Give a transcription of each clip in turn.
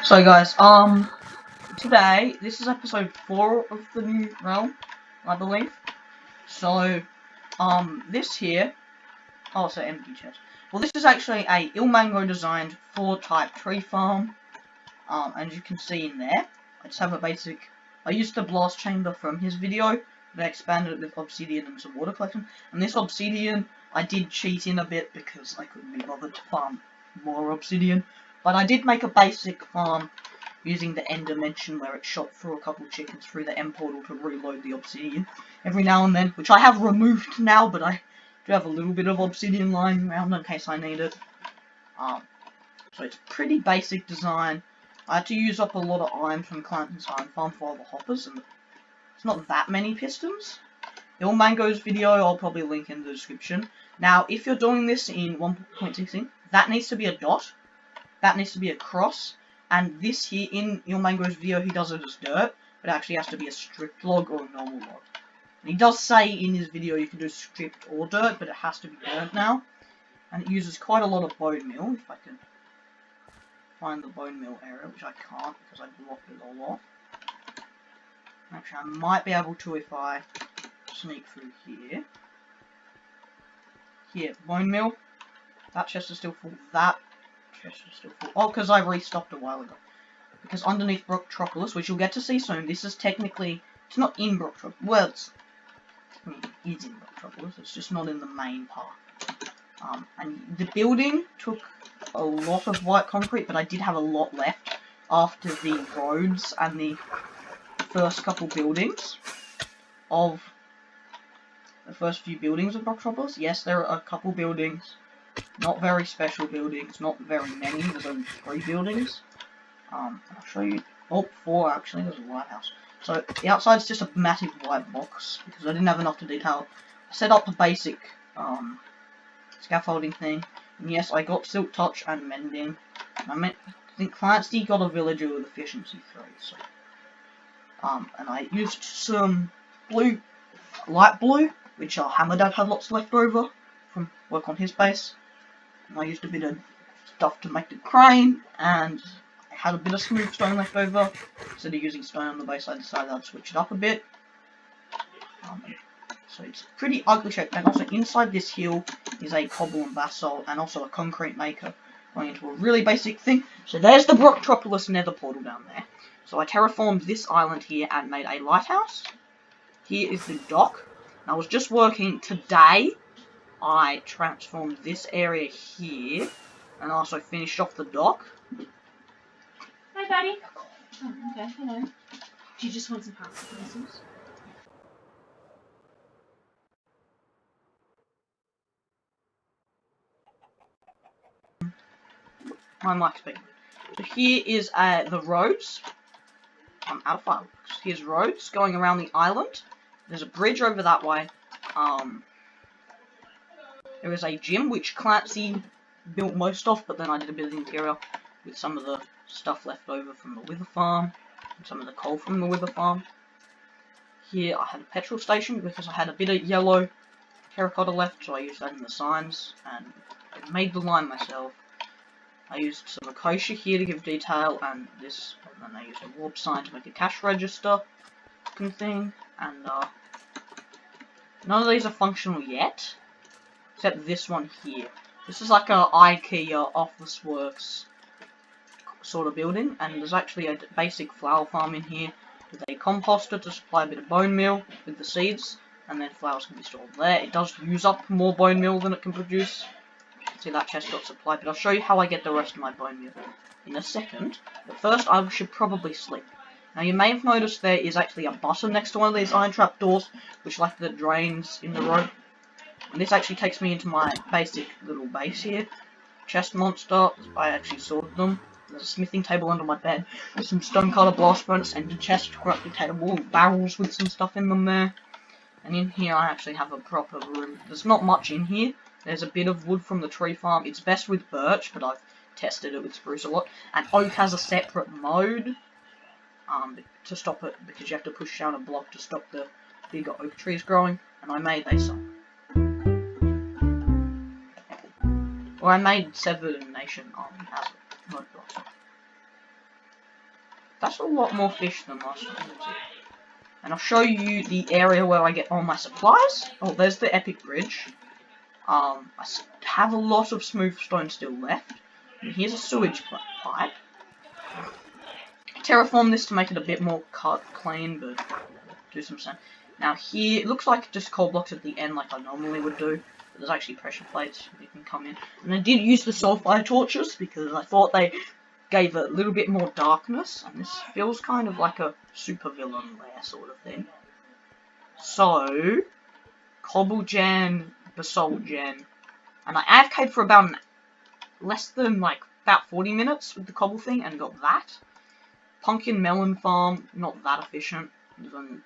So guys, today, this is episode 4 of the new realm, I believe. So, this here, oh, it's an empty chest. Well, this is actually a Ilmango designed 4-type tree farm, as you can see in there. I just have a basic, I used the blast chamber from his video, but I expanded it with obsidian and some water collection. And this obsidian, I did cheat in a bit because I couldn't be bothered to farm more obsidian. But I did make a basic farm using the end dimension where it shot through a couple chickens through the end portal to reload the obsidian every now and then, which I have removed now, but I do have a little bit of obsidian lying around in case I need it. So it's pretty basic design. I had to use up a lot of iron from Clanton's iron farm for all the hoppers, and it's not that many pistons. Ilmango's video I'll probably link in the description. Now, if you're doing this in 1.16, that needs to be a dot, that needs to be a cross, and this here in Ilmango's video he does it as dirt, but it actually has to be a stripped log or a normal log. And he does say in his video you can do stripped or dirt, but it has to be dirt now. And it uses quite a lot of bone meal, if I can find the bone meal area, which I can't because I blocked it all off. Actually, I might be able to if I sneak through here. Here, bone meal. That chest is still full. That chest is still full. Oh, because I restocked a while ago. Because underneath Brocktropolis, which you'll get to see soon, this is technically, it's not in Brocktropolis. Well, it is in Brocktropolis. It's just not in the main part. And the building took a lot of white concrete, but I did have a lot left after the roads and the first couple buildings of the first few buildings of Brocktropolis. Yes, there are a couple buildings, not very special buildings, not very many. There's only 3 buildings. I'll show you. Oh, 4 actually. There's a lighthouse. So the outside's just a massive white box because I didn't have enough to detail. I set up a basic scaffolding thing, and yes, I got silk touch and mending. I think Clancy got a villager with efficiency 3. So, and I used some blue, light blue, which Hammerdad had lots left over from work on his base. And I used a bit of stuff to make the crane, and I had a bit of smooth stone left over. Instead of using stone on the base, I decided I'd switch it up a bit. So it's pretty ugly shape, and also inside this hill is a cobble and basalt, and also a concrete maker going into a really basic thing. So there's the Brocktropolis nether portal down there. So I terraformed this island here and made a lighthouse. Here is the dock. And I was just working today. I transformed this area here, and also finished off the dock. Hi, Daddy. Oh, okay, hello. Do you just want some pasta pencils? My mic's big. So here is the roads. I'm out of fireworks. Here's roads going around the island. There's a bridge over that way. There is a gym which Clancy built most of, but then I did a bit of the interior with some of the stuff left over from the wither farm and some of the coal from the wither farm. Here I had a petrol station because I had a bit of yellow terracotta left, so I used that in the signs and I made the line myself. I used some acacia here to give detail, and this, and then I used a warp sign to make a cash register looking thing, and none of these are functional yet, except this one here. This is like a IKEA Office Works sort of building, and there's actually a basic flower farm in here with a composter to supply a bit of bone meal with the seeds, and then flowers can be stored there. It does use up more bone meal than it can produce. See, that chest got supplied, but I'll show you how I get the rest of my bone meal in a second. But first, I should probably sleep. Now, you may have noticed there is actually a button next to one of these iron trap doors, which like the drains in the road. And this actually takes me into my basic little base here. Chest monster, I actually sorted them. There's a smithing table under my bed. There's some stonecutter blast furnace and a chest, corrupted table, barrels with some stuff in them there. And in here, I actually have a proper room. There's not much in here. There's a bit of wood from the tree farm. It's best with birch, but I've tested it with spruce a lot. And oak has a separate mode to stop it, because you have to push down a block to stop the bigger oak trees growing. And I made some. Or I made Severed Nation as a mode block. That's a lot more fish than last time. And I'll show you the area where I get all my supplies. Oh, there's the epic bridge. I have a lot of smooth stone still left. And here's a sewage pipe. Terraform this to make it a bit more clean, but do some sand. Now here, it looks like just coal blocks at the end like I normally would do. But there's actually pressure plates you can come in. And I did use the sulfide torches because I thought they gave a little bit more darkness. And this feels kind of like a supervillain lair sort of thing. So, cobble gen, basalt gen. And I AFK'd for about less than about 40 minutes with the cobble thing and got that. Pumpkin melon farm, not that efficient. There's only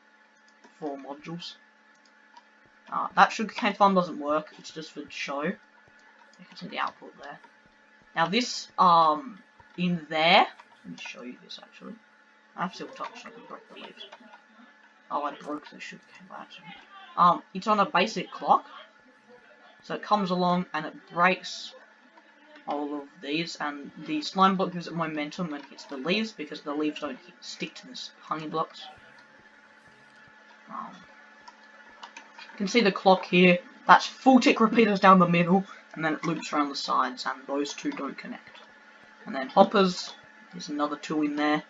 4 modules. That sugarcane farm doesn't work, it's just for show. You can see the output there. Now this, in there, let me show you this actually. I have silk touch so I can break the leaves. Oh, I broke the sugarcane by accident. It's on a basic clock. So it comes along and it breaks all of these, and the slime block gives it momentum when it hits the leaves because the leaves don't stick to the honey blocks. You can see the clock here. That's full tick repeaters down the middle, and then it loops around the sides, and those two don't connect. And then hoppers, there's another 2 in there.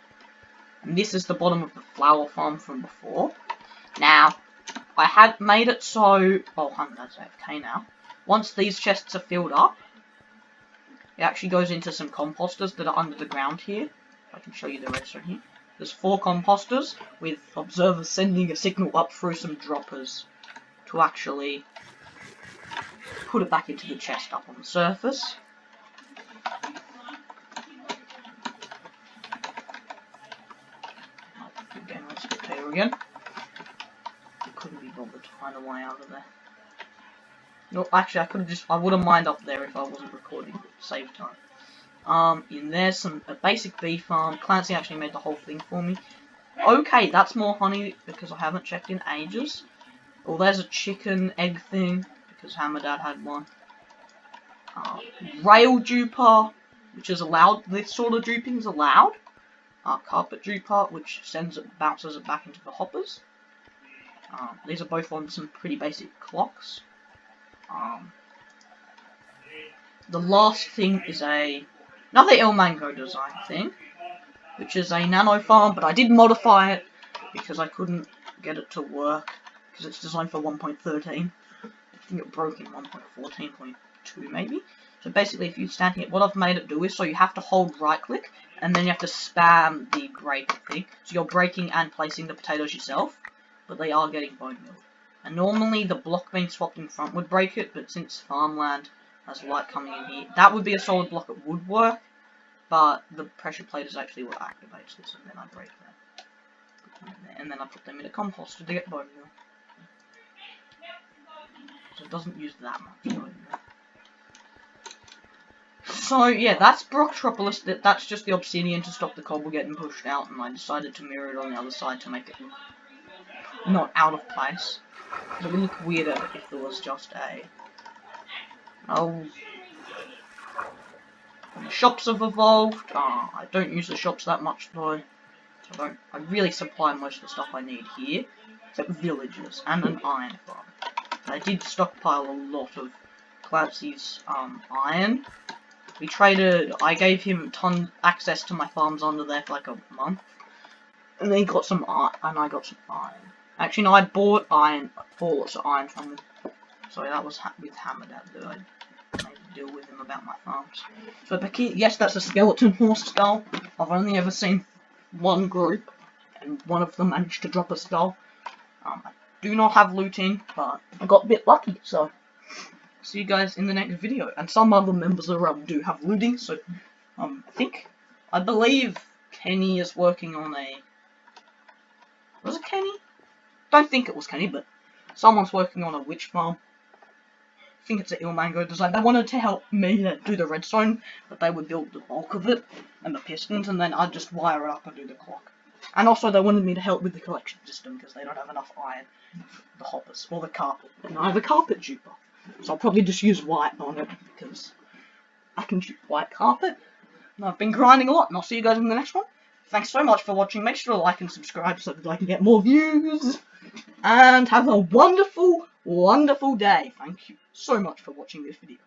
And this is the bottom of the flower farm from before. Now, I had made it so... Oh, that's AFK now. Once these chests are filled up, it actually goes into some composters that are under the ground here. I can show you the redstone here. There's 4 composters with observers sending a signal up through some droppers to actually put it back into the chest up on the surface. Again, let's get there again. I couldn't be bothered to find a way out of there. No, actually, I would have mined up there if I wasn't recording. Save time. In there's a basic bee farm. Clancy actually made the whole thing for me. Okay, that's more honey because I haven't checked in ages. Well, there's a chicken egg thing because Hammerdad had one. Rail duper, which is allowed. This sort of duping is allowed. Carpet duper, which bounces it back into the hoppers. These are both on some pretty basic clocks. The last thing is another Il Mango design thing, which is a nano farm, but I did modify it because I couldn't get it to work because it's designed for 1.13. I think it broke in 1.14.2 maybe. So basically, if you stand here, what I've made it do is, so you have to hold right click, and then you have to spam the break thing. So you're breaking and placing the potatoes yourself, but they are getting bone meal. And normally the block being swapped in front would break it, but since farmland has light coming in here, that would be a solid block, it would work, but the pressure plate is actually what activates this, and then I break that. And then I put them in a composter to get bone meal. So it doesn't use that much bone meal. So yeah, that's Brocktropolis. That's just the obsidian to stop the cobble getting pushed out, and I decided to mirror it on the other side to make it look not out of place. It would look weirder if there was just a... Oh... The shops have evolved. I don't use the shops that much though. So I really supply most of the stuff I need here, except villages and an iron farm. I did stockpile a lot of Clancy's iron. We traded. I gave him access to my farms under there for like a month, and then he got some iron, and I got some iron. Actually, no, I bought lots of iron from him. Sorry, that was with Hammerdad that I made a deal with him about my farms. So, yes, that's a skeleton horse skull. I've only ever seen one group, and one of them managed to drop a skull. I do not have looting, but I got a bit lucky, so see you guys in the next video. And some other members of the realm do have looting, so I believe Kenny is working on a... Was it Kenny? Don't think it was Kenny, but someone's working on a witch farm. I think it's an Il Mango design. They wanted to help me do the redstone, but they would build the bulk of it and the pistons, and then I'd just wire it up and do the clock. And also they wanted me to help with the collection system because they don't have enough iron for the hoppers or the carpet. And I have a carpet duper, so I'll probably just use white on it because I can shoot white carpet. And I've been grinding a lot, and I'll see you guys in the next one. Thanks so much for watching. Make sure to like and subscribe so that I can get more views. And have a wonderful, wonderful day. Thank you so much for watching this video.